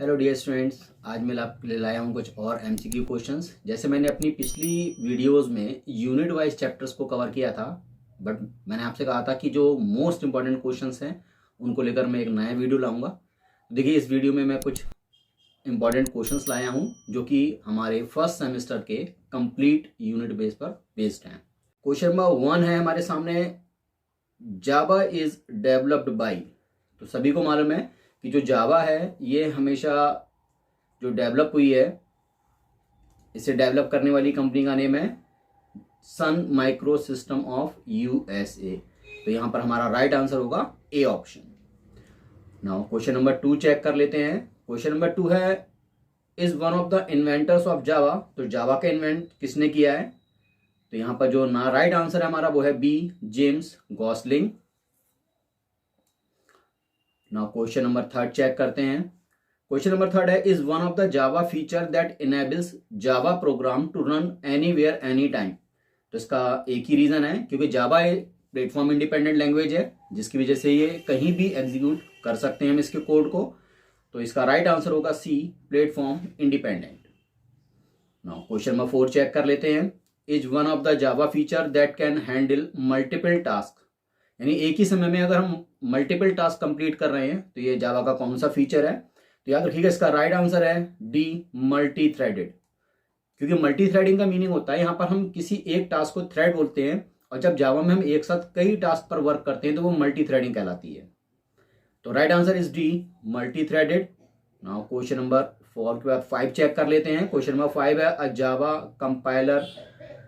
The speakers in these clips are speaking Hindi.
हेलो डियर स्टूडेंट्स, आज मैं आपके लिए लाया हूँ कुछ और एमसीक्यू क्वेश्चंस। जैसे मैंने अपनी पिछली वीडियोस में यूनिट वाइज चैप्टर्स को कवर किया था, बट मैंने आपसे कहा था कि जो मोस्ट इंपॉर्टेंट क्वेश्चंस हैं उनको लेकर मैं एक नया वीडियो लाऊंगा। देखिए, इस वीडियो में मैं कुछ इंपॉर्टेंट क्वेश्चंस लाया हूँ जो कि हमारे फर्स्ट सेमेस्टर के कंप्लीट यूनिट बेस पर बेस्ड हैं। क्वेश्चन नंबर 1 है हमारे सामने, जावा इज डेवलप्ड बाई। तो सभी को मालूम है कि जो जावा है ये हमेशा जो डेवलप हुई है, इसे डेवलप करने वाली कंपनी का नेम है Sun Micro System of USA. तो यहां पर हमारा राइट आंसर होगा A option. Now question number 2 check कर लेते हैं। क्वेश्चन नंबर 2 है, is one of the inventors of Java. तो जावा का इन्वेंट किसने किया है? तो यहां पर जो ना राइट आंसर है हमारा वो है B, James Gosling. Now question number 3 check करते हैं। क्वेश्चन नंबर 3 है, is one of the Java feature that enables Java program to run anywhere any time. तो इसका एक ही रीजन है, क्योंकि जावा एक प्लेटफॉर्म इंडिपेंडेंट लैंग्वेज है जिसकी वजह से ये कहीं भी एग्जीक्यूट कर सकते हैं हम इसके कोड को। तो इसका राइट आंसर होगा C, platform independent. Now question number 4 check कर लेते हैं। Is one of the Java feature that can handle multiple task. यानी एक ही समय में अगर हम मल्टीपल टास्क कंप्लीट कर रहे हैं तो ये जावा का कौन सा फीचर है? तो याद रखिएगा, इसका राइट आंसर है डी, मल्टी थ्रेडेड। क्योंकि मल्टी थ्रेडिंग का मीनिंग होता है यहाँ पर हम किसी एक टास्क को थ्रेड बोलते हैं, और जब जावा में हम एक साथ कई टास्क पर वर्क करते हैं तो वो मल्टी थ्रेडिंग कहलाती है। तो right answer is D, multi threaded. Now question number 4 के बाद 5 चेक कर लेते हैं। क्वेश्चन नंबर 5 है, a Java compiler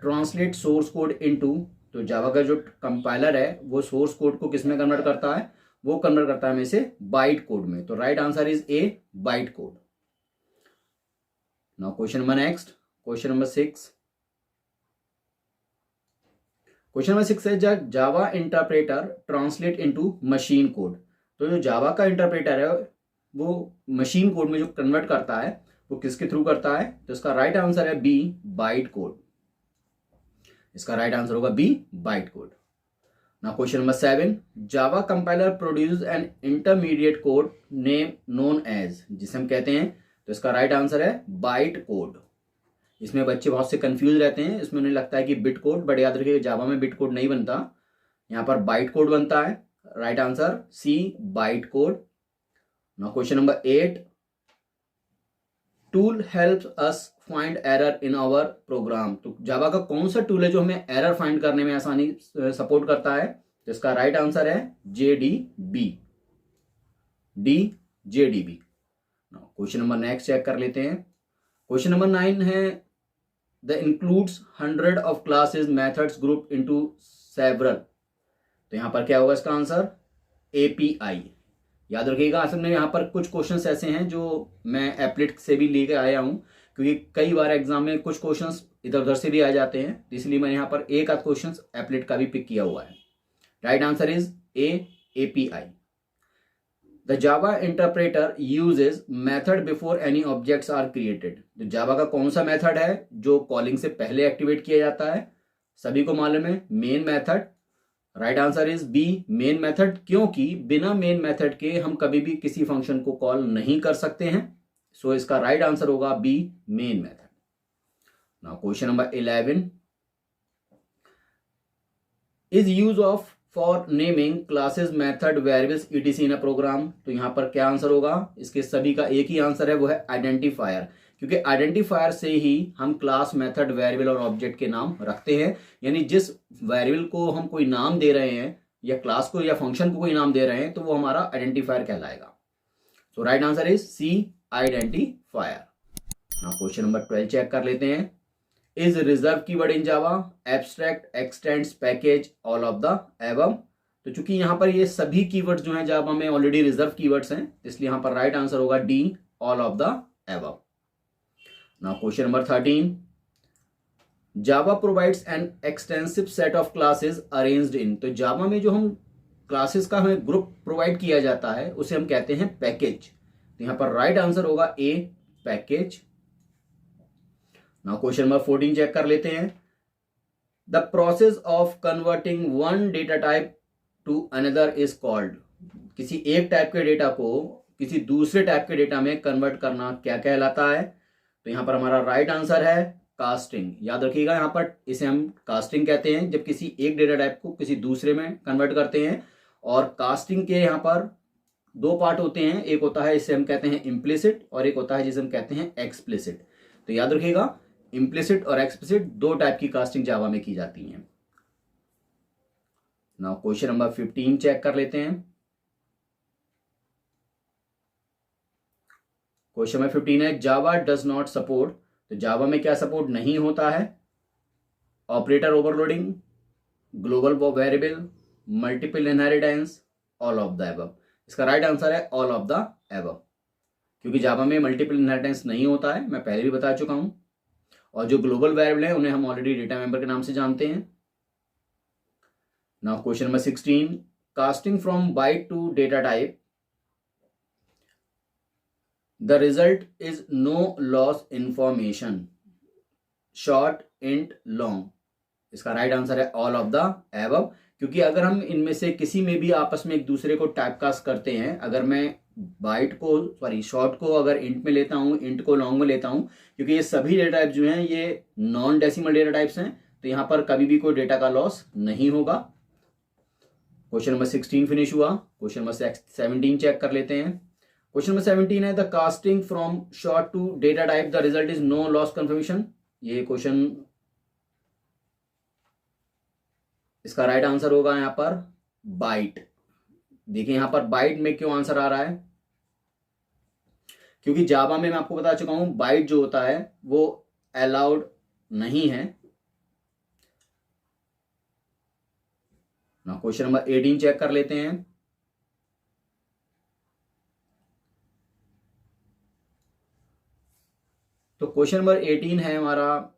translate source code into. तो जावा का जो कंपाइलर है वो सोर्स कोड को किस में कन्वर्ट करता है? वो कन्वर्ट करता है हमें से बाइट कोड में। तो right answer is A, bite code. Now question number next, question number 6। Question number 6 है, जब जावा interpreter translate into machine code. तो जो जावा का इंटरप्रेटर है वो मशीन कोड में जो कन्वर्ट करता है वो किसके थ्रू करता है? तो इसका राइट आंसर है बी, बाइट कोड। इसका राइट आंसर होगा B, byte code. Now question number 7, Java compiler produce an intermediate code name known as, जिसे हम कहते हैं। तो इसका राइट आंसर है बाइट कोड। इसमें बच्चे बहुत से कंफ्यूज रहते हैं, इसमें उन्हें लगता है कि बिट कोड, बट याद रखिए जावा में बिट कोड नहीं बनता, यहां पर बाइट कोड बनता है। Right answer C, byte code. Now question number 8, tool helps us find error in our program. तो जावा का कौन सा टूल है जो हमें एरर फाइंड करने में आसानी सपोर्ट करता है? तो इसका राइट आंसर है JDB, D, JDB। Question number next check कर लेते हैं। क्वेश्चन नंबर 9 है, the includes 100 of classes methods group into several. तो यहां पर क्या होगा इसका आंसर? API। याद रखिएगा, असल में यहाँ पर कुछ क्वेश्चंस ऐसे हैं जो मैं एप्लेट से भी लेके आया हूँ, क्योंकि कई बार एग्जाम में कुछ क्वेश्चंस इधर उधर से भी आ जाते हैं, इसलिए मैंने यहाँ पर एक आध क्वेश्चंस एप्लेट का भी पिक किया हुआ है। Right answer is A, API। The Java interpreter uses method before any objects are created. तो जावा का कौन सा मेथड है जो कॉलिंग से पहले एक्टिवेट किया जाता है? सभी को मालूम है, main method. Right answer is B, main method, क्योंकि बिना मेन मेथड के हम कभी भी किसी फंक्शन को कॉल नहीं कर सकते हैं। सो इसका राइट आंसर होगा B, main method. Now question number 11, is use of for naming classes method variables etc in a program. तो यहां पर क्या आंसर होगा? इसके सभी का एक ही आंसर है, वो है आइडेंटिफायर। क्योंकि आइडेंटिफायर से ही हम क्लास, मेथड, वेरिएबल और ऑब्जेक्ट के नाम रखते हैं। यानी जिस वेरिएबल को हम कोई नाम दे रहे हैं या क्लास को या फंक्शन को कोई नाम दे रहे हैं तो वो हमारा आइडेंटिफायर कहलाएगा। So right answer is C, identifier. Now question number 12 check कर लेते हैं। Is reserve keyword in Java abstract, extends, package, all of the above. तो चूंकि यहां पर ये सभी कीवर्ड्स जो हैं जावा में ऑलरेडी रिजर्व कीवर्ड्स हैं, इसलिए यहां पर राइट आंसर होगा D, all of the above. Now question number 13, Java provides an extensive set of classes arranged in. तो जावा में जो हम क्लासेस का हमें ग्रुप प्रोवाइड किया जाता है उसे हम कहते हैं पैकेज। तो यहां पर राइट आंसर होगा A, package. Now question number 14 check कर लेते हैं। The process of converting one data type to another is called. किसी एक टाइप के डेटा को किसी दूसरे टाइप के डेटा में कन्वर्ट करना क्या कहलाता है? तो यहाँ पर हमारा राइट आंसर है कास्टिंग। याद रखिएगा, यहाँ पर इसे हम कास्टिंग कहते हैं जब किसी एक डेटा टाइप को किसी दूसरे में कन्वर्ट करते हैं। और कास्टिंग के यहाँ पर दो पार्ट होते हैं, एक होता है इसे हम कहते हैं इम्प्लिसिट और एक होता है जिसे हम कहते हैं एक्सप्लिसिट। तो याद रखिएगा, इम्प्लिसिट और एक्सप्लिसिट दो टाइप की कास्टिंग जावा में की जाती है। नाउ क्वेश्चन नंबर 15 चेक कर लेते हैं। क्वेश्चन नंबर 15 है जावा डज नॉट सपोर्ट। तो जावा में क्या सपोर्ट नहीं होता है? Operator overloading, global variable, multiple inheritance, all of the above. इसका राइट आंसर है ऑल ऑफ द अबव, क्योंकि जावा में मल्टीपल इनहेरिटेंस नहीं होता है, मैं पहले भी बता चुका हूं। और जो ग्लोबल वेरिएबल है उन्हें हम ऑलरेडी डेटा मेंबर के नाम से जानते हैं। Now question number 16, casting from byte to data type, the result is no loss information, short, int, long. इसका राइट आंसर है ऑल ऑफ द एबव, क्योंकि अगर हम इनमें से किसी में भी आपस में एक दूसरे को टाइपकास्ट करते हैं, अगर मैं शॉर्ट को अगर इंट में लेता हूं, इंट को लॉन्ग में लेता हूं, क्योंकि ये सभी डेटा टाइप जो हैं ये नॉन डेसिमल डेटा टाइप्स हैं, तो यहां पर कभी भी कोई डेटा का लॉस नहीं होगा। क्वेश्चन नंबर 16 फिनिश हुआ। क्वेश्चन नंबर 17 चेक कर लेते हैं। क्वेश्चन नंबर 17 है the casting from short to data type the result is no loss confirmation. ये क्वेश्चन, इसका राइट आंसर होगा यहां पर बाइट। देखिए यहां पर बाइट में क्यों आंसर आ रहा है? क्योंकि जावा में मैं आपको बता चुका हूं बाइट जो होता है वो अलाउड नहीं है। ना क्वेश्चन नंबर 18 चेक कर लेते हैं। तो क्वेश्चन नंबर 18 है हमारा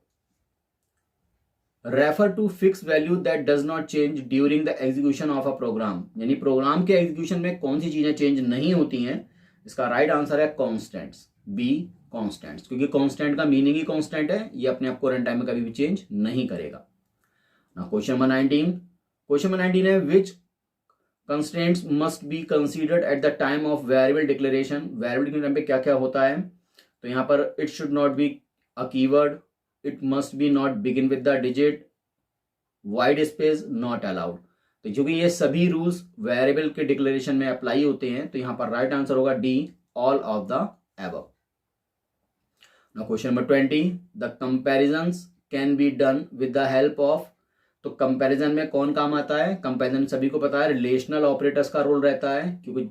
refer to fix value that does not change during the execution of a program. यानी प्रोग्राम के एग्जीक्यूशन में कौन सी चीजें चेंज नहीं होती हैं? इसका राइट आंसर है कॉन्स्टेंट्स, बी कॉन्स्टेंट्स, क्योंकि कॉन्स्टेंट का मीनिंग ही कॉन्स्टेंट है, ये अपने आप को रन टाइम में कभी भी चेंज नहीं करेगा। ना क्वेश्चन नंबर 19, क्वेश्चन नंबर 19 है which constraints must be considered at the time of variable declaration. Variable के टाइम पे क्या क्या होता है? तो यहां पर it should not be a keyword, it must be not begin with the digit, wide space not allowed. तो क्योंकि ये सभी रूल्स वेरिएबल के डिक्लेरेशन में अप्लाई होते हैं, तो यहां पर राइट आंसर होगा D, all of the above. Now question number 20, the comparisons can be done with the help of. तो कंपैरिजन में कौन काम आता है? कंपैरिजन सभी को पता है रिलेशनल ऑपरेटर्स का रोल रहता है, क्योंकि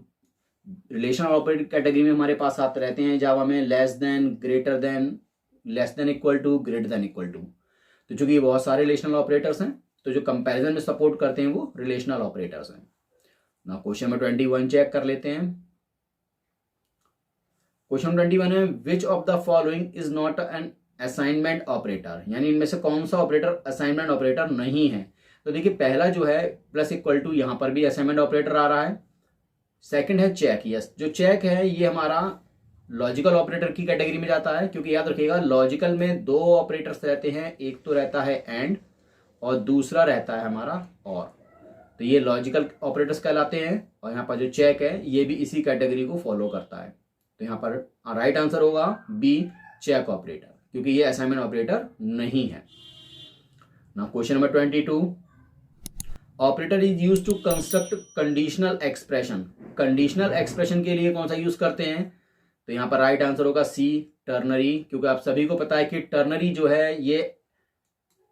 रिलेशनल ऑपरेटर कैटेगरी में हमारे पास आते रहते हैं जावा में less than, greater than, less than equal to, greater than equal to. तो चूंकि ये बहुत सारे रिलेशनल ऑपरेटर्स हैं, तो जो कंपैरिजन में सपोर्ट करते हैं वो रिलेशनल ऑपरेटर्स हैं। ना क्वेश्चन नंबर 21 चेक कर लेते हैं। क्वेश्चन 21 है which of the following is not an assignment operator. यानी इनमें से कौन सा ऑपरेटर असाइनमेंट ऑपरेटर नहीं है? तो देखिए पहला जो है प्लस इक्वल टू, यहां पर भी असाइनमेंट ऑपरेटर आ रहा है। सेकंड है चेक, यस, जो चेक है ये हमारा लॉजिकल ऑपरेटर की कैटेगरी में जाता है, क्योंकि याद रखिएगा लॉजिकल में दो ऑपरेटर्स रहते हैं, एक तो रहता है एंड और दूसरा रहता है हमारा और। तो ये लॉजिकल ऑपरेटर्स कहलाते हैं, और यहाँ पर जो चेक है ये भी इसी कैटेगरी को फॉलो करता है। तो यहाँ पर राइट आंसर होगा बी, चेक ऑपरेटर, क्योंकि ये असाइनमेंट ऑपरेटर नहीं है। Now question number 22, operator is use to construct conditional expression. Conditional expression के लिए कौन सा यूज करते हैं? तो यहां पर राइट आंसर होगा सी, टर्नरी, क्योंकि आप सभी को पता है कि टर्नरी जो है ये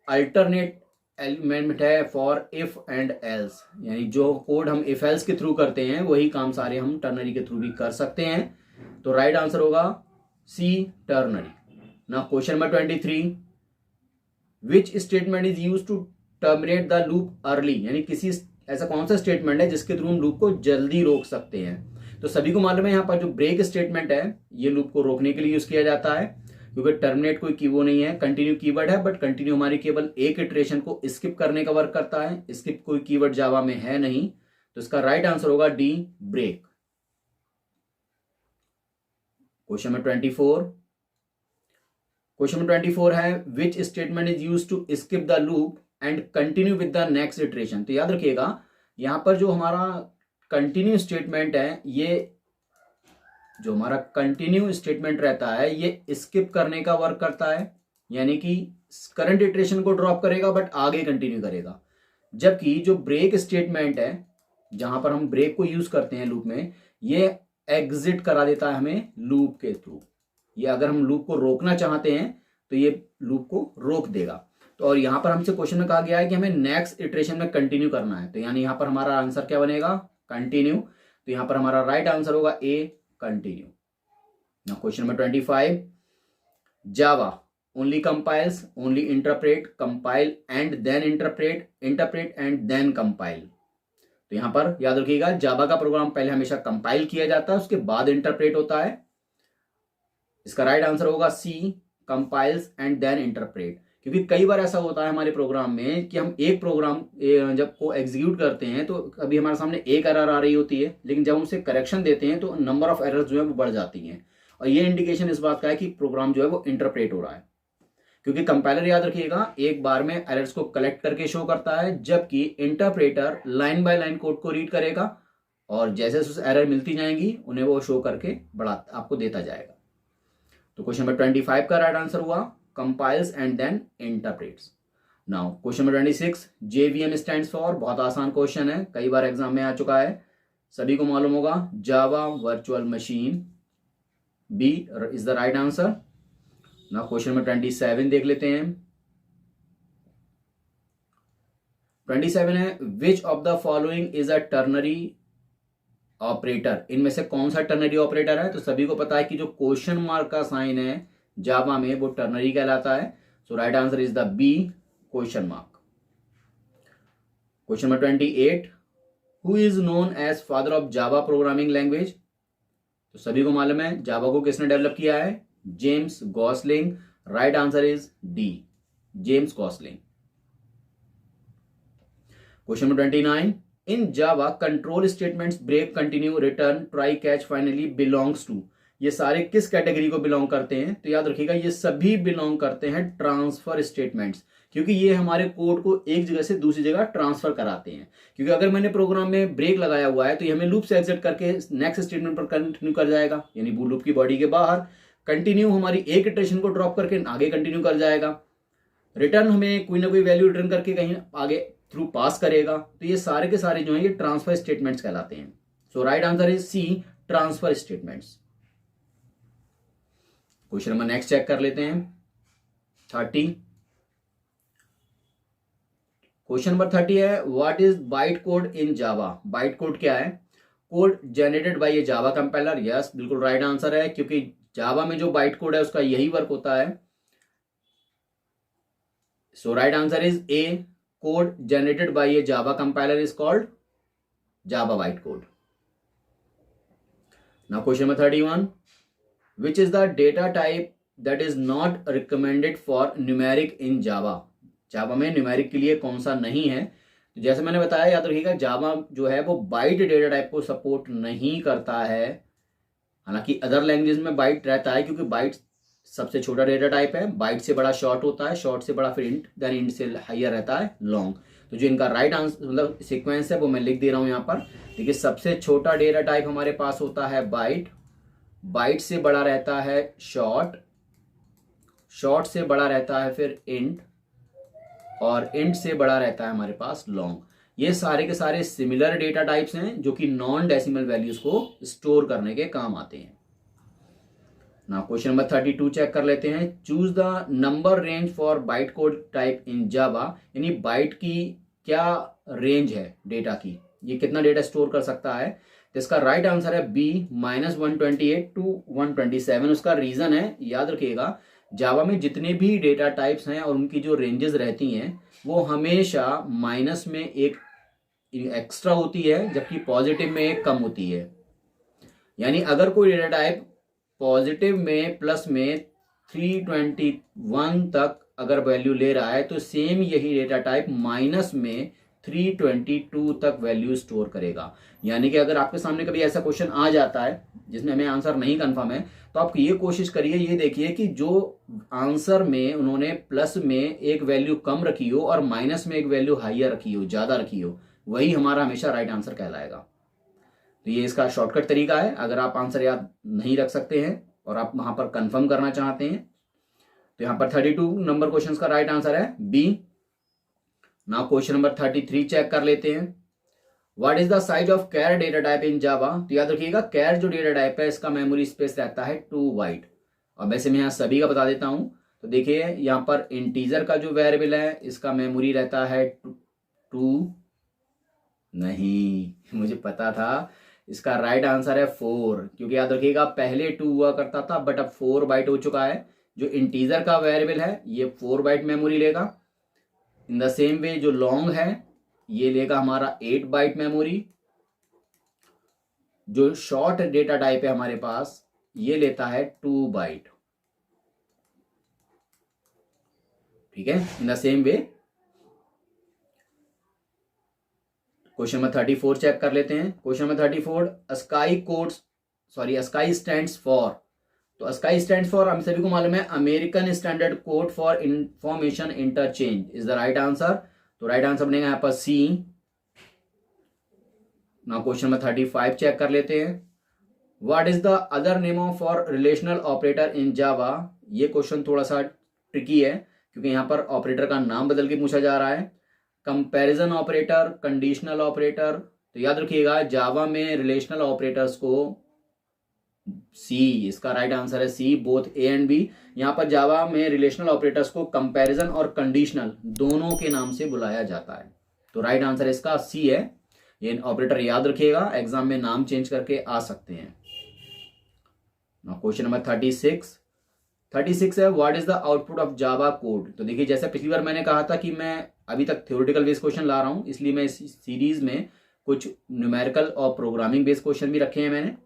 अल्टरनेट एलिमेंट है फॉर इफ एंड एल्स। यानी जो कोड हम इफ एल्स के थ्रू करते हैं वही काम सारे हम टर्नरी के थ्रू भी कर सकते हैं। तो राइट आंसर होगा C, ternary. Now question number 23, which statement is use to terminate the loop early. यानी किसी ऐसा कौन सा स्टेटमेंट है जिसके थ्रू हम लूप को जल्दी रोक सकते हैं? तो सभी को मालूम है यहाँ पर जो ब्रेक स्टेटमेंट है ये लूप को रोकने के लिए यूज किया जाता है, क्योंकि टर्मिनेट कोई कीवर्ड नहीं है, कंटिन्यू कीवर्ड है, बट कंटिन्यू हमारी केवल एक इटरेशन को स्किप करने का वर्क करता है। स्किप कोई कीवर्ड जावा में है नहीं, तो इसका राइट आंसर होगा D, break. Question number 24, question number 24 है which statement is use to skip the loop and continue with the next iteration. तो याद रखिएगा यहां पर जो हमारा कंटिन्यू स्टेटमेंट है ये जो हमारा कंटिन्यू स्टेटमेंट रहता है ये स्किप करने का वर्क करता है, यानी कि करंट इटरेशन को ड्रॉप करेगा बट आगे कंटिन्यू करेगा। जबकि जो ब्रेक स्टेटमेंट है, जहां पर हम ब्रेक को यूज करते हैं लूप में, ये एग्जिट करा देता है हमें लूप के थ्रू। ये अगर हम लूप को रोकना चाहते हैं तो ये लूप को रोक देगा। तो और यहां पर हमसे क्वेश्चन में कहा गया है कि हमें नेक्स्ट इटरेशन में कंटिन्यू करना है, तो यानी यहां पर हमारा आंसर क्या बनेगा, कंटिन्यू। तो यहां पर हमारा राइट आंसर होगा ए, continue. Now question number 25, Java only compiles, only interpret, compile and then interpret, interpret and then compile। तो यहां पर याद रखिएगा जावा का प्रोग्राम पहले हमेशा कंपाइल किया जाता है, उसके बाद इंटरप्रेट होता है। इसका राइट आंसर होगा सी, कंपाइल्स एंड देन इंटरप्रेट। क्योंकि कई बार ऐसा होता है हमारे प्रोग्राम में कि हम एक प्रोग्राम जब को एग्जीक्यूट करते हैं तो कभी हमारे सामने एक एरर आ रही होती है, लेकिन जब हम उसे करेक्शन देते हैं तो नंबर ऑफ एरर्स जो है वो बढ़ जाती हैं, और ये इंडिकेशन इस बात का है कि प्रोग्राम जो है वो इंटरप्रेट हो रहा है। क्योंकि कंपाइलर याद रखिएगा एक बार में एरर्स को कलेक्ट करके शो करता है, जबकि interpreter line by line code को रीड करेगा और जैसे जैसे एरर मिलती जाएंगी उन्हें वो शो करके बढ़ा आपको देता जाएगा। तो क्वेश्चन नंबर 25 का राइट आंसर हुआ compiles and then interprets. Now question number 26, JVM stands for, बहुत आसान क्वेश्चन है, कई बार एग्जाम में आ चुका है, सभी को मालूम होगा, Java virtual machine, B is the right answer. Now question number 27 देख लेते हैं। 27 है, which of the following is a ternary operator, इनमें से कौन सा टर्नरी ऑपरेटर है। तो सभी को पता है कि जो क्वेश्चन मार्क का साइन है जावा में वो टर्नरी कहलाता है। So right answer is the B, question mark. Question number 28, who is known as father of Java programming language. तो सभी को मालूम है जावा को किसने डेवलप किया है, James Gosling. Right answer is D, James Gosling. Question number 29, in Java control statements break, continue, return, try, catch, finally belongs to, ये सारे किस कैटेगरी को बिलोंग करते हैं। तो याद रखिएगा ये सभी बिलोंग करते हैं ट्रांसफर स्टेटमेंट्स, क्योंकि ये हमारे कोड को एक जगह से दूसरी जगह ट्रांसफर कराते हैं। क्योंकि अगर मैंने प्रोग्राम में ब्रेक लगाया हुआ है तो ये हमें लूप से एग्जिट करके नेक्स्ट स्टेटमेंट पर कंटिन्यू कर जाएगा, यानी वो लूप की बॉडी के बाहर। कंटिन्यू हमारी एक इटरेशन को ड्रॉप करके आगे कंटिन्यू कर जाएगा। रिटर्न हमें कोई ना कोई वैल्यू रिटर्न करके कहीं आगे थ्रू पास करेगा। तो ये सारे के सारे जो है ये ट्रांसफर स्टेटमेंट्स कहलाते हैं। So right answer is C, transfer statements. Question number next check कर लेते हैं 30। क्वेश्चन नंबर 30 है, what is byte code in Java. Byte code क्या है, code generated by a Java compiler. Yes, बिल्कुल राइट आंसर है, क्योंकि जावा में जो बाइट कोड है उसका यही वर्क होता है। So right answer is A, code generated by a Java compiler is called Java byte code. Now question number 31, which is the data type that is not recommended for numeric in java। जावा में न्यूमेरिक के लिए कौन सा नहीं है। तो जैसे मैंने बताया याद रखिएगा जावा जो है वो बाइट डेटा टाइप को सपोर्ट नहीं करता है। हालांकि अदर लैंग्वेज में बाइट रहता है, क्योंकि बाइट सबसे छोटा डेटा टाइप है, बाइट से बड़ा शॉर्ट होता है, शॉर्ट से बड़ा फिर इंट, देन इंट से हाइयर रहता है लॉन्ग। तो जो इनका राइट आंसर मतलब सीक्वेंस है वो मैं लिख दे रहा हूं यहाँ पर। देखिए सबसे छोटा डेटा टाइप हमारे पास होता है बाइट, बाइट से बड़ा रहता है शॉर्ट, शॉर्ट से बड़ा रहता है फिर इंट, और इंट से बड़ा रहता है हमारे पास लॉन्ग। ये सारे के सारे सिमिलर डेटा टाइप्स हैं जो कि नॉन डेसिमल वैल्यूज को स्टोर करने के काम आते हैं। नाउ क्वेश्चन नंबर 32 चेक कर लेते हैं। Choose the number range for byte code type in Java, यानी बाइट की क्या रेंज है डेटा की, ये कितना डेटा स्टोर कर सकता है। तो इसका राइट आंसर है बी, -128 to 127। उसका रीजन है, याद रखिएगा जावा में जितने भी डेटा टाइप्स हैं और उनकी जो रेंजेस रहती हैं वो हमेशा माइनस में एक एक्स्ट्रा होती है, जबकि पॉजिटिव में एक कम होती है। यानी अगर कोई डेटा टाइप पॉजिटिव में प्लस में 321 तक अगर वैल्यू ले रहा है तो सेम यही डेटा टाइप माइनस में 322 तक वैल्यू स्टोर करेगा। यानी कि अगर आपके सामने कभी ऐसा क्वेश्चन आ जाता है जिसमें हमें आंसर नहीं कंफर्म है, तो आप ये कोशिश करिए, ये देखिए कि जो आंसर में उन्होंने प्लस में एक वैल्यू कम रखी हो और माइनस में एक वैल्यू हाइयर रखी हो, ज्यादा रखी हो, वही हमारा हमेशा राइट आंसर कहलाएगा। तो ये इसका शॉर्टकट तरीका है। अगर आप आंसर याद नहीं रख सकते हैं और आप वहां पर कंफर्म करना चाहते हैं तो यहाँ पर 32 नंबर क्वेश्चन का राइट आंसर है B. Now question number 33 check कर लेते हैं। What is the size of char data type in Java. तो याद रखिएगा कैर जो डेटा टाइप है इसका मेमोरी स्पेस रहता है 2 बाइट। और वैसे मैं यहाँ सभी का बता देता हूं। तो देखिए यहाँ पर इंटीजर का जो वेरिएबल है इसका मेमोरी रहता है 2 नहीं, मुझे पता था। इसका राइट आंसर है 4, क्योंकि याद रखिएगा पहले 2 हुआ करता था बट अब 4 बाइट हो चुका है। जो इंटीजर का वेरिएबल है ये 4 बाइट मेमोरी लेगा। इन द सेम वे जो लॉन्ग है ये लेगा हमारा 8 बाइट मेमोरी। जो शॉर्ट डेटा टाइप है हमारे पास ये लेता है 2 बाइट। ठीक है, in the same way question number 34 check कर लेते हैं। Question number 34 ASCII stands for. तो स्काई स्टैंड्स फॉर हम सभी को मालूम है American standard code for information interchange is the right answer. तो राइट आंसर बनेगा यहां पर C. Now question number 35 check कर लेते हैं। What is the other name for relational operator in Java. ये क्वेश्चन थोड़ा सा ट्रिकी है क्योंकि यहां पर ऑपरेटर का नाम बदल के पूछा जा रहा है। Comparison operator, conditional operator. तो याद रखिएगा जावा में रिलेशनल ऑपरेटर्स को सी, इसका राइट आंसर है सी, बोथ ए एंड बी। यहां पर जावा में रिलेशनल ऑपरेटर्स को कंपैरिजन और कंडीशनल दोनों के नाम से बुलाया जाता है। तो राइट आंसर इसका सी है। ये ऑपरेटर याद रखिएगा, एग्जाम में नाम चेंज करके आ सकते हैं। क्वेश्चन नंबर 36 है what is the output of Java code. तो देखिए जैसे पिछली बार मैंने कहा था कि मैं अभी तक थ्योरेटिकल बेस्ड क्वेश्चन ला रहा हूं, इसलिए मैं इस सीरीज में कुछ न्यूमेरिकल और प्रोग्रामिंग बेस्ड क्वेश्चन भी रखे हैं मैंने।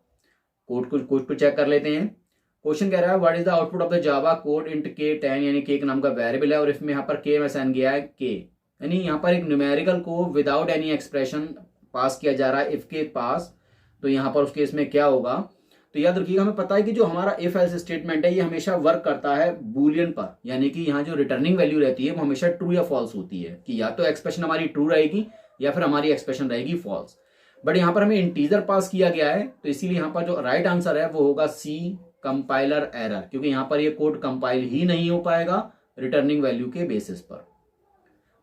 कोड को चेक कर लेते हैं। क्वेश्चन कह रहा है what is the output of the Java code int K10, यानी के नाम का वेरिएबल है और इसमें यहाँ पर के में असाइन किया है के, यानी यहाँ पर एक न्यूमेरिकल को विदाउट एनी एक्सप्रेशन पास किया जा रहा है इफ के पास। तो यहाँ पर उस केस में क्या होगा। तो याद रखिएगा हमें पता है कि जो हमारा इफ एल्स स्टेटमेंट है ये हमेशा वर्क करता है बूलियन पर, यानी कि यहाँ जो रिटर्निंग वैल्यू रहती है वो हमेशा ट्रू या फॉल्स होती है, कि या तो एक्सप्रेशन हमारी ट्रू रहेगी या फिर हमारी एक्सप्रेशन रहेगी फॉल्स। बट यहाँ पर हमें इंटीजर पास किया गया है तो इसीलिए यहाँ पर जो राइट आंसर है वो होगा सी, कंपाइलर एरर, क्योंकि यहाँ पर ये कोड कंपाइल ही नहीं हो पाएगा रिटर्निंग वैल्यू के बेसिस पर।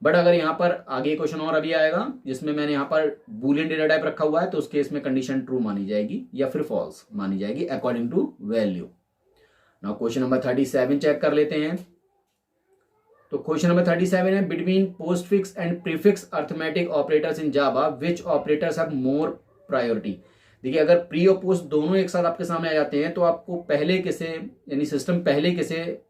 बट अगर यहाँ पर आगे क्वेश्चन और अभी आएगा जिसमें मैंने यहाँ पर बूलियन डेटा टाइप रखा हुआ है तो उस केस में कंडीशन ट्रू मानी जाएगी या फिर फॉल्स मानी जाएगी according to value. Now question number 37 check कर लेते हैं। तो क्वेश्चन नंबर 37 है between postfix and prefix arithmetic operators in Java which operators have more priority. देखिए अगर प्री और पोस्ट दोनों एक साथ आपके सामने आ जाते हैं तो आपको पहले किसे, यानी सिस्टम पहले किसे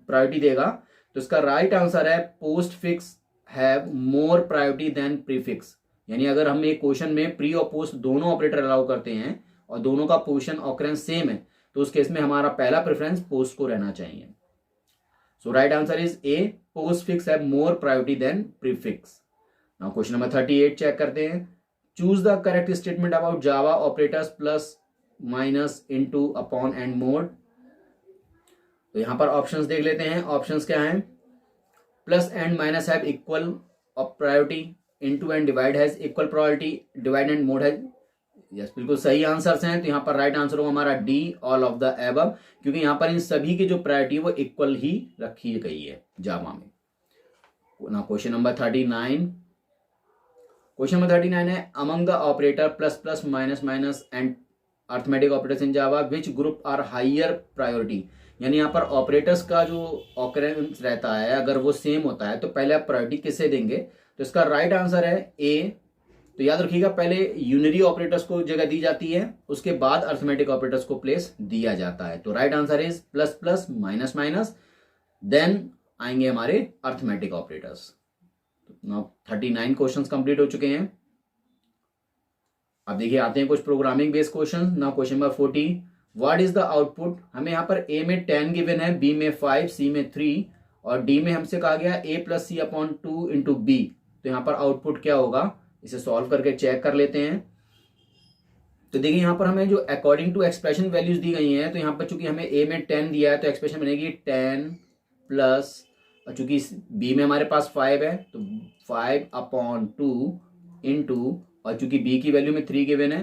प्रायोरिटी देगा। तो इसका राइट आंसर है postfix have more priority than prefix. यानी अगर हम एक क्वेश्चन में प्री और पोस्ट दोनों ऑपरेटर अलाउ करते हैं और दोनों का पोजीशन ऑकरेंस सेम है तो उस केस में हमारा पहला प्रेफरेंस पोस्ट को रहना चाहिए। So right answer is A, postfix have more priority than prefix. Now question number 38 check करते हैं। Choose the correct statement about Java operators plus minus into upon and mode. तो यहां पर ऑप्शंस देख लेते हैं। ऑप्शंस क्या हैं। Plus and minus have equal priority, into and divide has equal priority, divide and mode has. Yes, बिल्कुल सही आंसर्स हैं। तो यहाँ पर राइट आंसर होगा हमारा D, all of the above, क्योंकि यहाँ पर इन सभी की जो प्रायोरिटी है वो इक्वल ही रखी गई है जावा में। ना क्वेश्चन नंबर 39। क्वेश्चन नंबर 39 है among the operator plus plus minus minus and arithmetic operators in Java which group are higher priority. यानी यहाँ पर ऑपरेटर्स का जो ऑकरेंस रहता है अगर वो सेम होता है तो पहले आप प्रायोरिटी किसे देंगे। तो इसका राइट आंसर है ए। तो याद रखिएगा पहले यूनरी ऑपरेटर्स को जगह दी जाती है, उसके बाद अर्थमेटिक ऑपरेटर्स को प्लेस दिया जाता है। तो right answer is plus plus minus minus, then आएंगे हमारे arithmetic operators. Now 39 questions complete हो चुके हैं। अब देखिए आते हैं कुछ programming based question. Now question number 40 what is the output. हमें यहाँ पर ए में 10 गिवन है, बी में 5, सी में 3 और डी में हमसे कहा गया a plus C upon 2 into B. तो यहाँ पर आउटपुट क्या होगा इसे सॉल्व करके चेक कर लेते हैं। तो देखिए यहाँ पर हमें जो अकॉर्डिंग टू एक्सप्रेशन वैल्यूज दी गई हैं तो यहाँ पर चूंकि हमें a में 10 दिया है तो एक्सप्रेशन बनेगी 10 प्लस, और चूंकि b में हमारे पास 5 है तो 5 अपॉन 2 इंटू, और चूंकि b की वैल्यू में 3 गिवन है।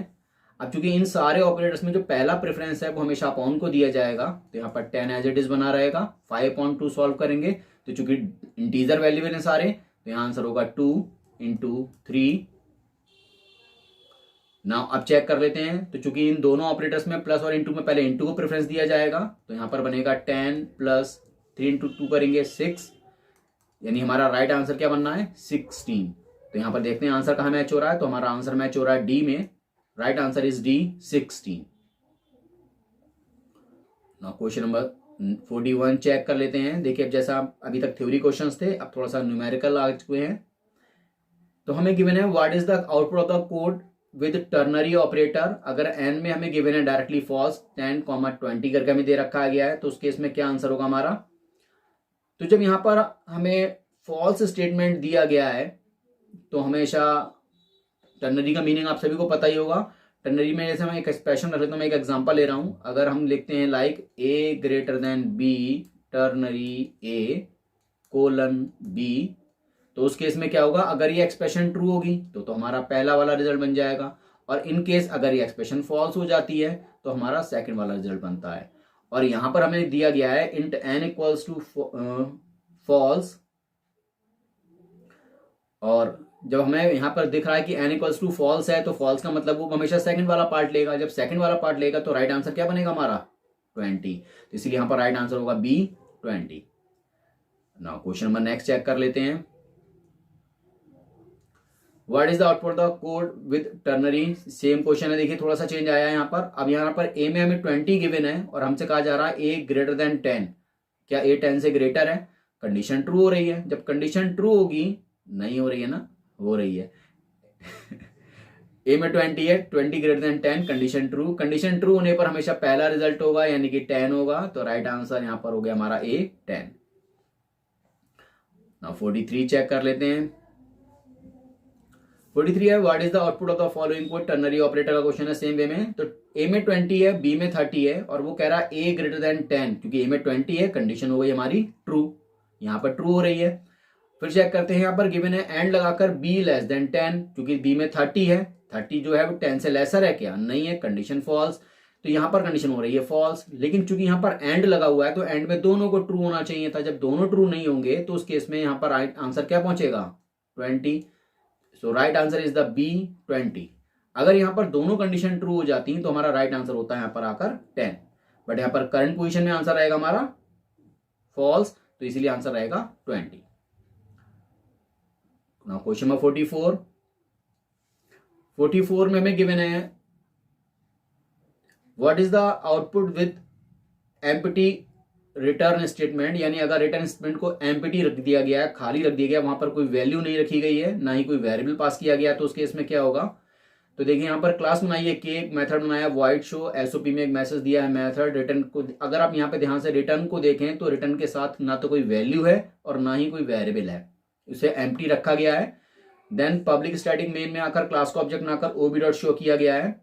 अब चूंकि इन सारे ऑपरेटर्स में जो पहला प्रेफरेंस है वो हमेशा अपॉन को दिया जाएगा, तो यहाँ पर 10 एज इट इज बना रहेगा। 5/2 सॉल्व करेंगे तो चूंकि इंटीजर वेरिएबल है सारे, तो यहाँ आंसर होगा 2 × 3। नाउ अब चेक कर लेते हैं, तो चूंकि इन दोनों ऑपरेटर्स में प्लस और इनटू में पहले इनटू को प्रेफरेंस दिया जाएगा, तो यहाँ पर बनेगा 10 + 3 × 2 करेंगे 6, यानी हमारा राइट आंसर क्या बनना है 16। तो यहाँ पर देखते हैं आंसर कहाँ मैच हो रहा है, तो हमारा आंसर मैच हो रहा है डी में। Right answer is D 16। Now question number 41 check कर लेते हैं। देखिए अब जैसा अभी तक थ्योरी क्वेश्चंस थे, अब थोड़ा सा न्यूमेरिकल आ चुके हैं। तो हमें गिवन है what is the output of the code with ternary operator. अगर एन में हमें गिवन है डायरेक्टली फॉल्स 10, 20 करके हमें दे रखा गया है, तो उस केस में क्या आंसर होगा हमारा। तो जब यहाँ पर हमें फॉल्स स्टेटमेंट दिया गया है तो हमेशा टर्नरी का मीनिंग आप सभी को पता ही होगा। टर्नरी में जैसे मैं एक एक्सप्रेशन रख लेता हूँ, मैं एक एग्जांपल ले रहा हूँ। अगर हम लिखते हैं like A > B ternary A : B, तो उस केस में क्या होगा, अगर ये एक्सप्रेशन ट्रू होगी तो हमारा पहला वाला रिजल्ट बन जाएगा, और इन केस अगर ये एक्सप्रेशन फॉल्स हो जाती है तो हमारा सेकंड वाला रिजल्ट बनता है। और यहां पर हमें दिया गया है int n = false, और जब हमें यहां पर दिख रहा है कि n = false है, तो false का मतलब वो हमेशा सेकंड वाला पार्ट लेगा। जब सेकंड वाला पार्ट लेगा तो राइट आंसर क्या बनेगा हमारा 20। तो इसीलिए यहां पर राइट आंसर होगा B 20। Now question number next check कर लेते हैं। What is the output the code with ternary. Same question है, देखिए थोड़ा सा चेंज आया है यहाँ पर। अब यहाँ पर A में हमें 20 गिवन है और हमसे कहा जा रहा है A > 10। क्या A 10 से ग्रेटर है। कंडीशन ट्रू हो रही है। जब कंडीशन ट्रू होगी, नहीं हो रही है ना, हो रही है A में 20 है, 20 > 10, कंडीशन ट्रू। कंडीशन ट्रू होने पर हमेशा पहला रिजल्ट होगा यानी कि 10 होगा, तो राइट आंसर यहाँ पर हो गया हमारा A 10। नाउ 43 चेक कर लेते हैं। 43 है what is the output of the following code. Ternary operator का क्वेश्चन है सेम वे में। तो A में 20 है, B में 30 है, और वो कह रहा है A > 10, क्योंकि A में 20 है, कंडीशन हो गई हमारी ट्रू, यहाँ पर ट्रू हो रही है। फिर चेक करते हैं, यहाँ पर गिवन है एंड लगाकर B < 10, क्योंकि B में 30 है, 30 जो है वो 10 से लेसर है क्या, नहीं है, कंडीशन फॉल्स। तो यहाँ पर कंडीशन हो रही है फॉल्स, लेकिन चूंकि यहाँ पर एंड लगा हुआ है तो एंड में दोनों को ट्रू होना चाहिए था। जब दोनों ट्रू नहीं होंगे तो उस केस में यहाँ पर आंसर क्या पहुंचेगा 20। So right answer is the B 20। अगर यहाँ पर दोनों कंडीशन ट्रू हो जाती हैं तो हमारा राइट आंसर होता है यहाँ पर आकर 10, बट यहाँ पर करंट पोजीशन में आंसर रहेगा हमारा फॉल्स, तो इसीलिए आंसर रहेगा 20। नाउ क्वेश्चन नंबर 44 में हमें गिवन है what is the output with empty return statement. यानी अगर रिटर्न स्टेटमेंट को एम्प्टी रख दिया गया है, खाली रख दिया गया, वहां पर कोई वैल्यू नहीं रखी गई है, ना ही कोई वेरिएबल पास किया गया, तो उस केस में क्या होगा। तो देखिए यहाँ पर क्लास बनाई है के, एक मेथड बनाया वॉइड शो, एसओपी में एक मैसेज दिया है मेथड रिटर्न को। अगर आप यहाँ पे ध्यान से रिटर्न को देखें तो रिटर्न के साथ ना तो कोई वैल्यू है और ना ही कोई वेरिएबल है, उसे एम्प्टी रखा गया है। देन पब्लिक स्टैटिक मेन में आकर क्लास को ऑब्जेक्ट बनाकर ob.show किया गया है।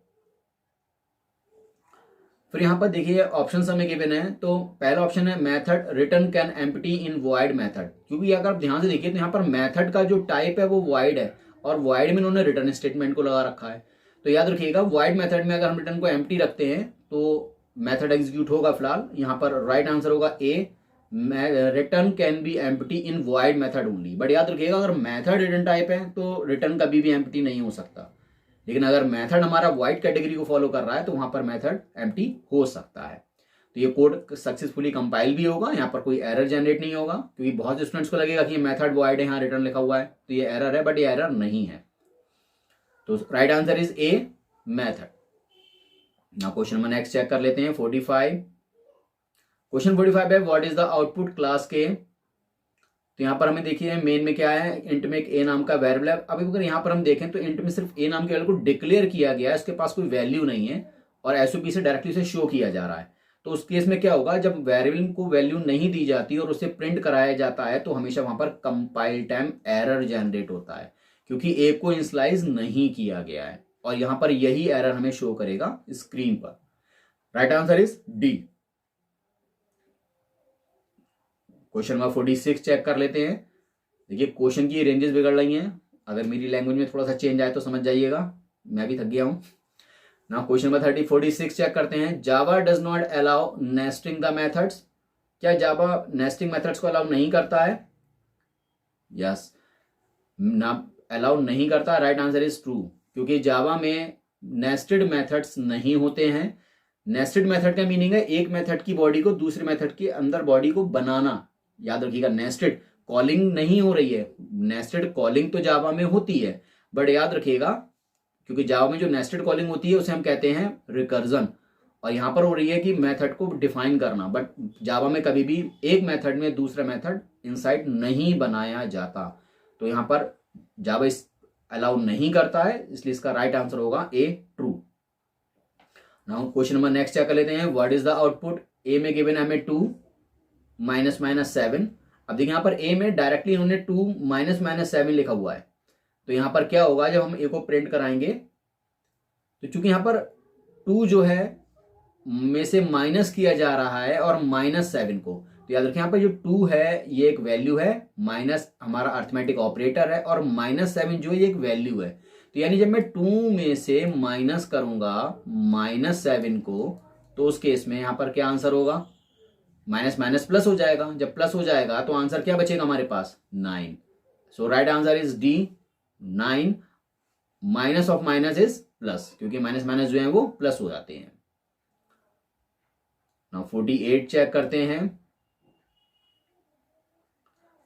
फिर यहाँ पर देखिए ऑप्शन हमें गिवन है, तो पहला ऑप्शन है method return can empty in void method, क्योंकि अगर आप ध्यान से देखिए तो यहाँ पर मेथड का जो टाइप है वो वॉइड है, और वॉइड में इन्होंने रिटर्न स्टेटमेंट को लगा रखा है। तो याद रखिएगा वॉइड मेथड में अगर हम रिटर्न को एम्प्टी रखते हैं तो मेथड एग्जीक्यूट होगा फिलहाल। यहाँ पर राइट आंसर होगा A, return can be empty in void method only. But याद रखिएगा अगर मेथड रिटर्न टाइप है तो रिटर्न कभी भी एम्प्टी नहीं हो सकता, लेकिन अगर मेथड हमारा वाइड कैटेगरी को फॉलो कर रहा है तो वहां पर मेथड एम्प्टी हो सकता है। तो ये कोड सक्सेसफुली कंपाइल भी होगा, यहाँ पर कोई एरर जनरेट नहीं होगा, क्योंकि बहुत स्टूडेंट्स को लगेगा कि ये मेथड वाइड है, यहाँ रिटर्न लिखा हुआ है तो ये एरर है, बट ये एरर नहीं है। तो right answer is a method. Now question number next check कर लेते हैं 45। क्वेश्चन 45 है what is the output class के। तो यहाँ पर हमें देखिए मेन में क्या है, इंट में एक ए नाम का वेरिएबल है। अभी अगर यहाँ पर हम देखें तो इंट में सिर्फ ए नाम के वेरिएबल को डिक्लेयर किया गया है, उसके पास कोई वैल्यू नहीं है और एसओपी से डायरेक्टली उसे शो किया जा रहा है। तो उस केस में क्या होगा, जब वेरिएबल को वैल्यू नहीं दी जाती और उसे प्रिंट कराया जाता है तो हमेशा वहां पर कंपाइल टाइम एरर जनरेट होता है, क्योंकि ए को इनिशियलाइज नहीं किया गया है, और यहां पर यही एरर हमें शो करेगा स्क्रीन पर। Right answer is D. Question number 46 check कर लेते हैं। देखिए क्वेश्चन की रेंजेस बिगड़ रही हैं, अगर मेरी लैंग्वेज में थोड़ा सा चेंज आए तो समझ जाइएगा, मैं भी थक गया हूं। नाउ क्वेश्चन नंबर 46 चेक करते हैं। Java does not allow nesting the methods. क्या जावा नेस्टिंग मेथड्स को अलाउ नहीं करता है? यस, ना अलाउ नहीं करता। राइट आंसर इज ट्रू, क्योंकि जावा में नेस्टेड मेथड्स नहीं होते हैं। नेस्टेड मेथड का मीनिंग है एक मेथड की बॉडी को दूसरे मेथड के अंदर बॉडी को बनाना। याद रखिएगा, नेस्टेड कॉलिंग नहीं हो रही है। नेस्टेड कॉलिंग तो जावा में होती है, बट याद रखिएगा क्योंकि जावा में जो नेस्टेड कॉलिंग होती है उसे हम कहते हैं रिकर्जन, और यहां पर हो रही है कि मेथड को डिफाइन करना। बट जावा में कभी भी एक मेथड में दूसरा मेथड इनसाइड नहीं बनाया जाता, तो यहां पर जावा इस अलाउ नहीं करता है, इसलिए इसका राइट आंसर होगा A, true. Now question number next check कर लेते हैं। What is the output? A में गिवन है हमें 2 माइनस माइनस 7। अब देखिए यहां पर ए में डायरेक्टली इन्होंने 2 माइनस माइनस 7 लिखा हुआ है, तो यहां पर क्या होगा जब हम ए को प्रिंट कराएंगे, तो चूंकि यहां पर 2 जो है में से माइनस किया जा रहा है और माइनस 7 को, तो याद रखें यहां पर जो 2 है ये एक वैल्यू है, माइनस हमारा अर्थमेटिक ऑपरेटर है, और माइनस 7 जो ये एक वैल्यू है। तो यानी जब मैं 2 में से माइनस करूंगा माइनस 7 को, तो उस केस में यहां पर क्या आंसर होगा? माइनस माइनस प्लस हो जाएगा। जब प्लस हो जाएगा तो आंसर क्या बचेगा हमारे पास? 9। So right answer is D, 9। Minus of minus is plus, क्योंकि माइनस माइनस जो है वो प्लस हो जाते हैं। नाउ 48 चेक करते हैं।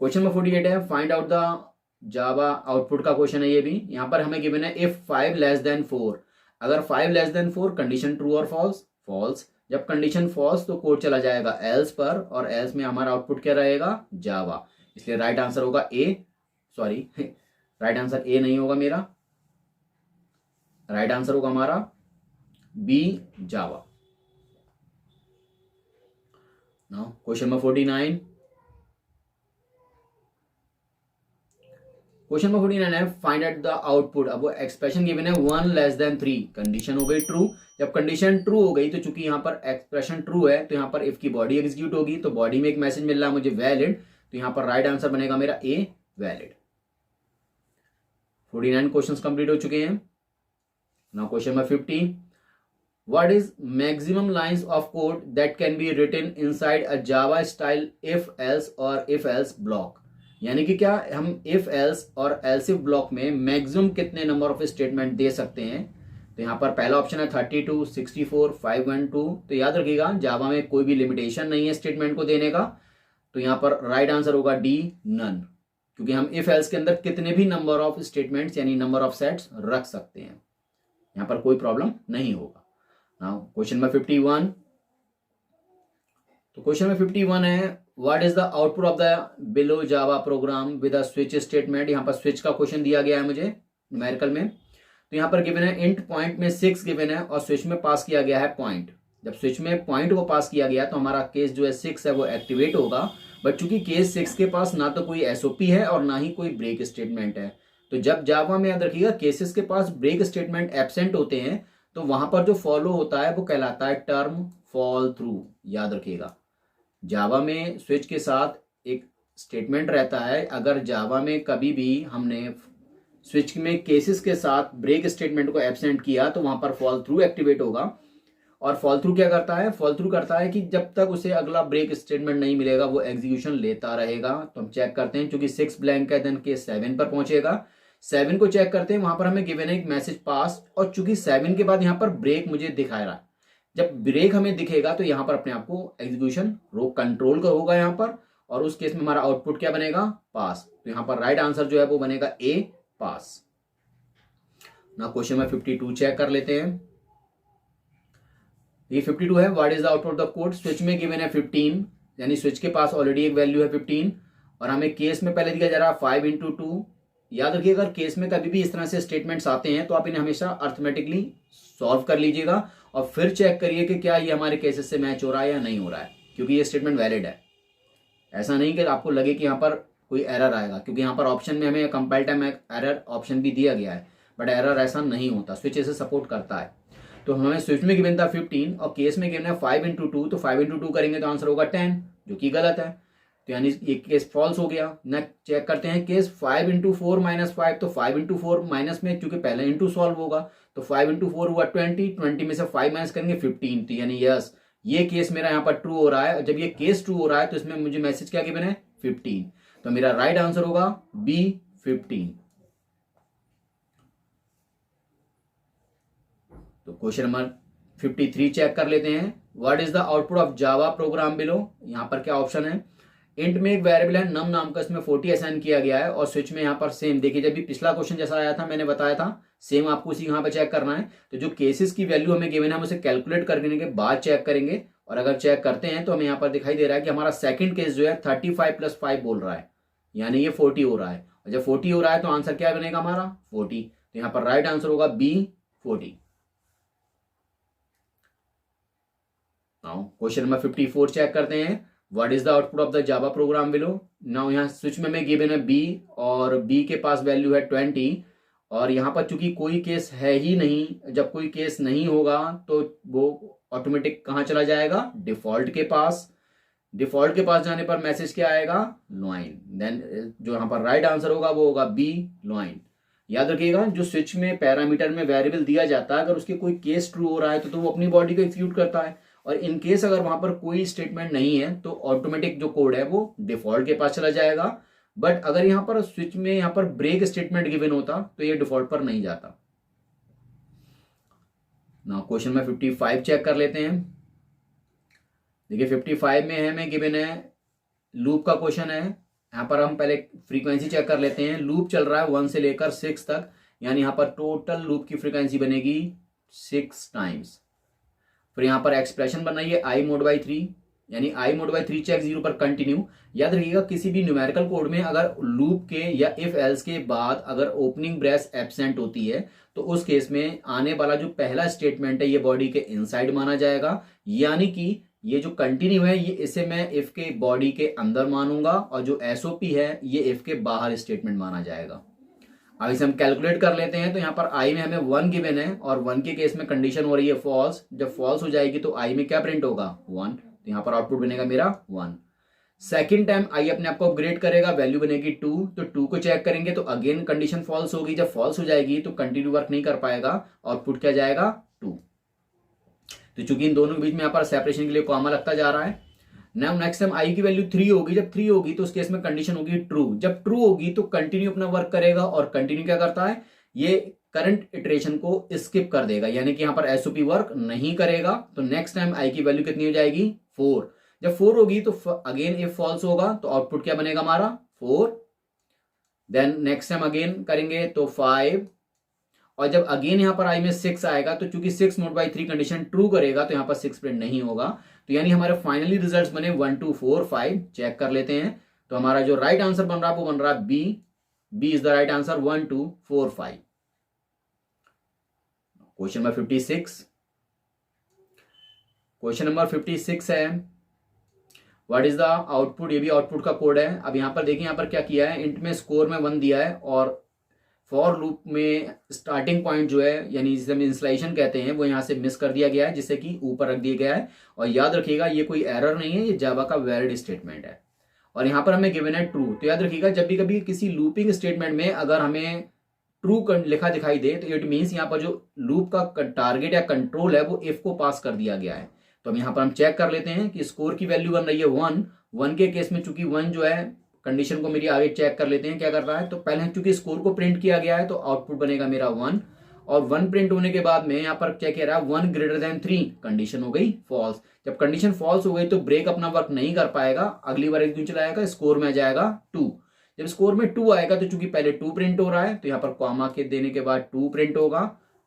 क्वेश्चन नंबर 48 है, find out the Java output का क्वेश्चन है ये भी। यहां पर हमें गिवन है इफ 5 लेस देन 4। अगर 5 लेस देन 4 कंडीशन ट्रू और फॉल्स? फॉल्स। जब कंडीशन फॉल्स तो कोड चला जाएगा एल्स पर, और एल्स में हमारा आउटपुट क्या रहेगा? जावा। इसलिए राइट आंसर होगा A, sorry right answer A नहीं होगा मेरा, राइट आंसर होगा हमारा B, Java. Now question number 49। Question number 49 है, फाइंड आउट द आउटपुट। अब वो एक्सप्रेशन गिवन है 1 लेस देन 3, कंडीशन हो गई ट्रू। जब कंडीशन ट्रू हो गई तो चूंकि यहां पर एक्सप्रेशन ट्रू है तो यहां पर इफ की बॉडी एग्जीक्यूट होगी, तो बॉडी में एक मैसेज मिल रहा है मुझे वैलिड, तो यहां पर राइट आंसर बनेगा मेरा ए, वैलिड। 49 क्वेश्चंस कंप्लीट हो चुके हैं। Now question number 50, what is maximum lines of code that can be written inside a Java style if else और इफ एल्स ब्लॉक। यानी कि क्या हम इफ एल्स और एल्स इफ ब्लॉक में मैक्सिमम कितने नंबर ऑफ स्टेटमेंट दे सकते हैं? तो यहां पर पहला ऑप्शन है 32, 64, 512। तो याद रखिएगा जावा में कोई भी लिमिटेशन नहीं है स्टेटमेंट को देने का, तो यहां पर राइट आंसर होगा डी, नन, क्योंकि हम इफ एल्स के अंदर कितने भी नंबर ऑफ स्टेटमेंट्स यानी नंबर ऑफ सेट्स रख सकते हैं, यहां पर कोई प्रॉब्लम नहीं होगा। Now question number 51। तो क्वेश्चन नंबर 51 है, what is the output of the below Java programme with a switch statement. यहां पर स्विच का क्वेश्चन दिया गया है मुझे न्यूमेरिकल में, तो यहां पर गिवन है इंट पॉइंट में 6 गिवन है और स्विच में पास किया गया है पॉइंट। जब स्विच में पॉइंट को पास किया गया तो हमारा केस जो है 6 है वो एक्टिवेट होगा, बट चूंकि केस 6 के पास ना तो कोई एसओपी है और ना ही कोई ब्रेक स्टेटमेंट है, तो जब जावा में याद रखिएगा केसेस के पास ब्रेक स्टेटमेंट एब्सेंट होते हैं तो वहां पर जो फॉलो होता है वो कहलाता है टर्म फॉल थ्रू। याद रखिएगा जावा में स्विच के साथ एक स्टेटमेंट रहता है, अगर जावा में कभी भी हमने स्विच में केसेस के साथ ब्रेक स्टेटमेंट को एब्सेंट किया तो वहां पर फॉल थ्रू एक्टिवेट होगा। और फॉल थ्रू क्या करता है? फॉल थ्रू करता है कि जब तक उसे अगला ब्रेक स्टेटमेंट नहीं मिलेगा वो एग्जीक्यूशन लेता रहेगा। तो हम चेक करते हैं, चूंकि 6 ब्लैंक है देन केस 7 पर पहुंचेगा। 7 को चेक करते हैं, वहां पर हमें गिवन है एक मैसेज पास, और चूंकि 7 के बाद यहां पर ब्रेक मुझे दिखा रहा है, जब ब्रेक हमें दिखेगा तो यहां पर अपने आप को एग्जीक्यूशन रो कंट्रोल का होगा यहां पर, और उस केस में हमारा आउटपुट क्या बनेगा? पास। तो यहां पर राइट आंसर जो है वो बनेगा ए, पास। ना क्वेश्चन में 52 चेक कर लेते हैं। ये 52 है, what is the output of the code. Switch में गिवन है 15, यानी स्विच के पास ऑलरेडी एक वैल्यू है 15, और हमें केस में पहले दिखाया जा रहा है 5 × 2। याद रखिए अगर केस में कभी भी इस तरह से स्टेटमेंट्स आते हैं तो आप इन्हें हमेशा अर्थमेटिकली सॉल्व कर लीजिएगा और फिर चेक करिए कि क्या ये हमारे केसेस से मैच हो रहा है या नहीं हो रहा है, क्योंकि ये स्टेटमेंट वैलिड है। ऐसा नहीं कि आपको लगे कि यहाँ पर कोई एरर आएगा, क्योंकि यहाँ पर ऑप्शन में हमें कंपाइल टाइम एरर ऑप्शन भी दिया गया है, बट एरर ऐसा नहीं होता, स्विच इसे सपोर्ट करता है। तो हमें स्विच में गिवन था 15 और केस में गिवन है 5 × 2, तो 5 × 2 करेंगे तो आंसर होगा 10, जो कि गलत है। तो यानी ये केस फॉल्स हो गया। नेक्स्ट चेक करते हैं केस 5 × 4 - 5, तो 5 × 4 माइनस में चूंकि पहले इंटू सॉल्व होगा तो 5 इंटू 4 हुआ 20, 20 में से 5 माइनस करेंगे 15, तो यानी यस ये केस मेरा यहाँ पर ट्रू हो रहा है। और जब ये केस ट्रू हो रहा है तो इसमें मुझे मैसेज क्या गिवन है 15, तो मेरा राइट आंसर होगा बी 15। तो क्वेश्चन नंबर 53 चेक कर लेते हैं। What is the output of Java program below. यहां पर क्या ऑप्शन है, इंट में एक वेरिएबल है नम नाम का, इसमें 40 असाइन किया गया है और स्विच में यहाँ पर सेम देखिए, जब भी पिछला क्वेश्चन जैसा आया था मैंने बताया था सेम आपको उसी यहाँ पे चेक करना है। तो जो केसेस की वैल्यू हमें गिवन है हम उसे कैलकुलेट करने के बाद चेक करेंगे, और अगर चेक करते हैं तो हमें यहाँ पर दिखाई दे रहा है कि हमारा सेकंड केस जो है 35 प्लस 5 बोल रहा है, यानी ये 40 हो रहा है। और जब 40 हो रहा है तो आंसर क्या बनेगा हमारा 40, तो यहाँ पर राइट आंसर होगा बी 40। क्वेश्चन नंबर 54 चेक करते हैं। What is the output of the Java program below. Now यहाँ स्विच में हमें गिवन है बी और बी के पास वैल्यू है 20, और यहाँ पर चूंकि कोई केस है ही नहीं, जब कोई केस नहीं होगा तो वो ऑटोमेटिक कहाँ चला जाएगा डिफॉल्ट के पास। डिफॉल्ट के पास जाने पर मैसेज क्या आएगा लॉइन, देन जो यहाँ पर राइट आंसर होगा वो होगा बी लॉइन। याद रखिएगा जो स्विच में पैरामीटर में वेरिएबल दिया जाता है अगर उसके कोई केस ट्रू हो रहा है तो वो अपनी बॉडी को एग्जीक्यूट करता है, और इन केस अगर वहां पर कोई स्टेटमेंट नहीं है तो ऑटोमेटिक जो कोड है वो डिफॉल्ट के पास चला जाएगा। बट अगर यहां पर स्विच में यहां पर ब्रेक स्टेटमेंट गिवन होता तो ये डिफॉल्ट पर नहीं जाता। ना क्वेश्चन में 55 चेक कर लेते हैं। देखिए 55 में हमें गिवन है लूप का क्वेश्चन है। यहां पर हम पहले फ्रीक्वेंसी चेक कर लेते हैं। लूप चल रहा है 1 से लेकर 6 तक, यानी यहां पर टोटल लूप की फ्रीक्वेंसी बनेगी 6 टाइम्स। फिर यहां पर एक्सप्रेशन बन रही है i mod by 3, यानी i mod by 3 चेक 0 पर कंटिन्यू। याद रखिएगा किसी भी न्यूमेरिकल कोड में अगर लूप के या इफ एल्स के बाद अगर ओपनिंग ब्रेस एब्सेंट होती है तो उस केस में आने वाला जो पहला स्टेटमेंट है ये बॉडी के इनसाइड माना जाएगा, यानी कि ये जो कंटिन्यू है ये इसे मैं इफ के बॉडी के अंदर मानूंगा, और जो एसओपी है ये इफ के बाहर स्टेटमेंट माना जाएगा। अब इसे हम कैलकुलेट कर लेते हैं। तो यहाँ पर आई में हमें 1 गिवन है और 1 के केस में कंडीशन हो रही है फॉल्स। जब फॉल्स हो जाएगी तो आई में क्या प्रिंट होगा 1, तो यहाँ पर आउटपुट बनेगा मेरा 1। सेकंड टाइम आई अपने आप को अपग्रेड करेगा, वैल्यू बनेगी 2, तो 2 को चेक करेंगे तो अगेन कंडीशन फॉल्स होगी। जब फॉल्स हो जाएगी तो कंटिन्यू वर्क नहीं कर पाएगा, आउटपुट क्या जाएगा 2। तो चूंकि इन दोनों के बीच में यहाँ पर सेपरेशन के लिए कॉमा लगता जा रहा है। नाउ नेक्स्ट टाइम आई की वैल्यू 3 होगी। जब 3 होगी तो उस केस में कंडीशन होगी ट्रू। जब ट्रू होगी तो कंटिन्यू अपना वर्क करेगा, और कंटिन्यू क्या करता है ये करंट इटरेशन को स्किप कर देगा, यानी कि यहां पर एसओपी वर्क नहीं करेगा। तो नेक्स्ट टाइम आई की वैल्यू कितनी हो जाएगी 4। जब 4 होगी तो अगेन इफ फॉल्स होगा तो आउटपुट क्या बनेगा हमारा 4। देन नेक्स्ट टाइम अगेन करेंगे तो 5, और जब अगेन यहां पर आई में 6 आएगा तो चूंकि 6 mod by 3 कंडीशन ट्रू करेगा तो यहां पर 6 प्रिंट नहीं होगा। तो यानी हमारे फाइनली रिजल्ट्स बने 1 2 4 5। चेक कर लेते हैं। तो हमारा जो राइट आंसर बन रहा है वो बन रहा है B. B is the right answer 1 2 4 5। Question number 56। Question number 56 है व्हाट इज द आउटपुट। ये भी आउटपुट का कोड है। अब यहां पर देखिए यहां पर क्या किया है, इंट में स्कोर में 1 दिया है, और फॉर लूप में स्टार्टिंग पॉइंट जो है यानी जिसे हम इंस्लाइशन कहते हैं वो यहां से मिस कर दिया गया है, जिससे कि ऊपर रख दिया गया है। और याद रखिएगा ये कोई एरर नहीं है, ये जावा का वैलिड स्टेटमेंट है, और यहां पर हमें गिवन है ट्रू। तो याद रखिएगा जब भी कभी किसी लूपिंग स्टेटमेंट में अगर हमें ट्रू लिखा दिखाई दे तो इट मीन्स यहाँ पर जो लूप का टारगेट या कंट्रोल है वो इफ को पास कर दिया गया है। तो हम यहाँ पर हम चेक कर लेते हैं कि स्कोर की वैल्यू बन रही है 1। 1 के केस में चूंकि 1 जो है कंडीशन को मेरी आगे चेक कर लेते हैं क्या कर रहा है। तो पहले चूंकि स्कोर को प्रिंट किया गया है तो आउटपुट बनेगा मेरा 1, और 1 प्रिंट होने के बाद में यहाँ पर क्या कह रहा है 1 ग्रेटर देन 3, कंडीशन हो गई फॉल्स। जब कंडीशन फॉल्स हो गई तो ब्रेक अपना वर्क नहीं कर पाएगा, अगली बार क्यों चलाएगा स्कोर में आ जाएगा 2। जब स्कोर में 2 आएगा तो चूंकि पहले 2 प्रिंट हो रहा है तो यहाँ पर कॉमा के देने के बाद 2 प्रिंट होगा।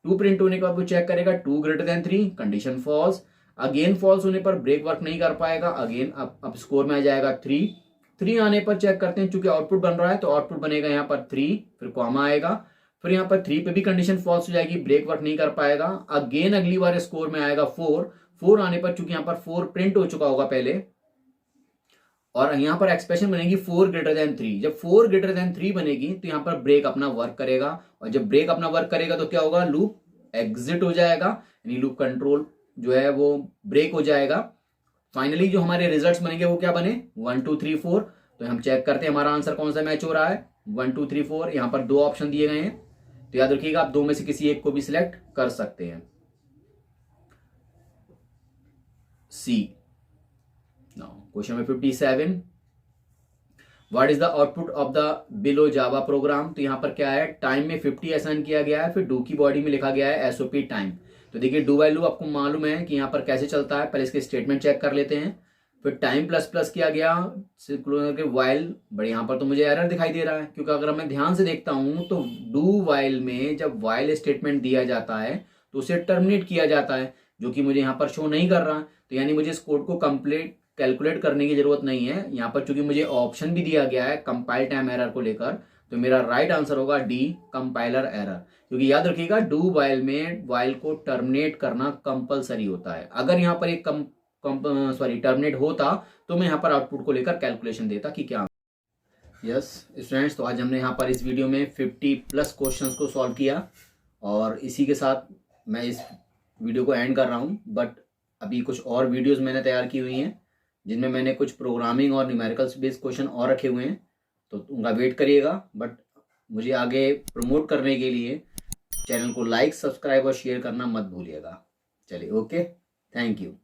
2 प्रिंट होने के बाद वो चेक करेगा 2 greater than 3, condition false. Again false होने पर ब्रेक वर्क नहीं कर पाएगा, अगेन अब स्कोर में आ जाएगा 3। 3 आने पर चेक करते हैं चूंकि आउटपुट बन रहा है तो आउटपुट बनेगा यहाँ पर 3, फिर कॉमा आएगा, फिर यहाँ पर 3 पे भी कंडीशन फॉल्स हो जाएगी, ब्रेक वर्क नहीं कर पाएगा। अगेन अगली बार स्कोर में आएगा 4। 4 आने पर चूंकि यहाँ पर 4 प्रिंट हो चुका होगा पहले, और यहाँ पर एक्सप्रेशन बनेगी 4 ग्रेटर देन 3। जब 4 ग्रेटर देन 3 बनेगी तो यहाँ पर ब्रेक अपना वर्क करेगा, और जब ब्रेक अपना वर्क करेगा तो क्या होगा लूप एग्जिट हो जाएगा, यानी लूप कंट्रोल जो है वो ब्रेक हो जाएगा। फाइनली जो हमारे रिजल्ट्स बनेंगे वो क्या बने 1 2 3 4। तो हम चेक करते हैं हमारा आंसर कौन सा मैच हो रहा है 1 2 3 4। यहाँ पर 2 ऑप्शन दिए गए हैं, तो याद रखिएगा आप दो में से किसी एक को भी सिलेक्ट कर सकते हैं। C. Now question number 57, what is the output of the below Java program. तो यहाँ पर क्या है, टाइम में 50 असाइन किया गया है, फिर डू की बॉडी में लिखा गया है एसओपी टाइम। तो देखिए डू वाइल लूप आपको मालूम है कि यहाँ पर कैसे चलता है, पहले इसके स्टेटमेंट चेक कर लेते हैं। फिर टाइम प्लस प्लस किया गया के वाइल, बट यहाँ पर तो मुझे एरर दिखाई दे रहा है, क्योंकि अगर मैं ध्यान से देखता हूं तो डू वाइल में जब वाइल स्टेटमेंट दिया जाता है तो उसे टर्मिनेट किया जाता है, जो कि मुझे यहाँ पर शो नहीं कर रहा। तो यानी मुझे इस कोड को कंप्लीट कैलकुलेट करने की जरूरत नहीं है यहाँ पर, चूंकि मुझे ऑप्शन भी दिया गया है कंपाइल टाइम एरर को लेकर। तो मेरा राइट आंसर होगा डी, कंपाइलर एरर। क्योंकि याद रखिएगा डू वाइल में वाइल को टर्मिनेट करना कंपलसरी होता है। अगर यहाँ पर एक टर्मिनेट होता तो मैं यहाँ पर आउटपुट को लेकर कैलकुलेशन देता कि क्या। यस स्टूडेंट्स, तो आज हमने यहाँ पर इस वीडियो में 50+ क्वेश्चंस को सॉल्व किया, और इसी के साथ मैं इस वीडियो को एंड कर रहा हूँ। बट अभी कुछ और वीडियोस मैंने तैयार की हुई हैं जिनमें मैंने कुछ प्रोग्रामिंग और न्यूमेरिकल्स बेस्ड क्वेश्चन और रखे हुए हैं, तो उनका वेट करिएगा। बट मुझे आगे प्रमोट करने के लिए चैनल को लाइक, सब्सक्राइब और शेयर करना मत भूलिएगा। चलिए, ओके, थैंक यू।